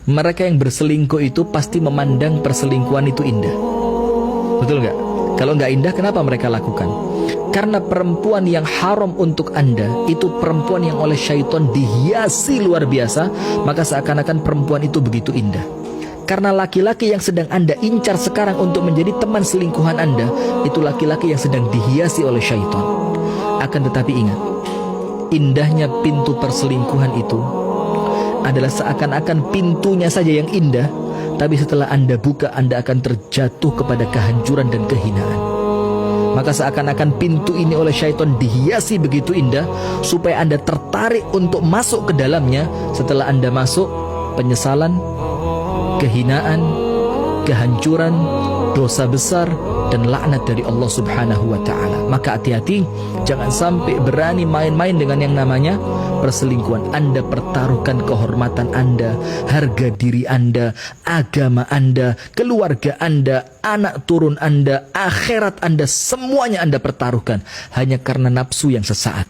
Mereka yang berselingkuh itu pasti memandang perselingkuhan itu indah. Betul nggak? Kalau nggak indah, kenapa mereka lakukan? Karena perempuan yang haram untuk Anda itu perempuan yang oleh syaitan dihiasi luar biasa, maka seakan-akan perempuan itu begitu indah. Karena laki-laki yang sedang Anda incar sekarang untuk menjadi teman selingkuhan Anda, itu laki-laki yang sedang dihiasi oleh syaitan. Akan tetapi ingat, indahnya pintu perselingkuhan itu adalah seakan-akan pintunya saja yang indah, tapi setelah Anda buka, Anda akan terjatuh kepada kehancuran dan kehinaan. Maka seakan-akan pintu ini oleh syaitan dihiasi begitu indah, supaya Anda tertarik untuk masuk ke dalamnya. Setelah Anda masuk, penyesalan, kehinaan, kehancuran, dosa besar, dan laknat dari Allah Subhanahu wa ta'ala. Maka hati-hati, jangan sampai berani main-main dengan yang namanya perselingkuhan. Anda pertaruhkan kehormatan Anda, harga diri Anda, agama Anda, keluarga Anda, anak turun Anda, akhirat Anda, semuanya Anda pertaruhkan hanya karena nafsu yang sesaat.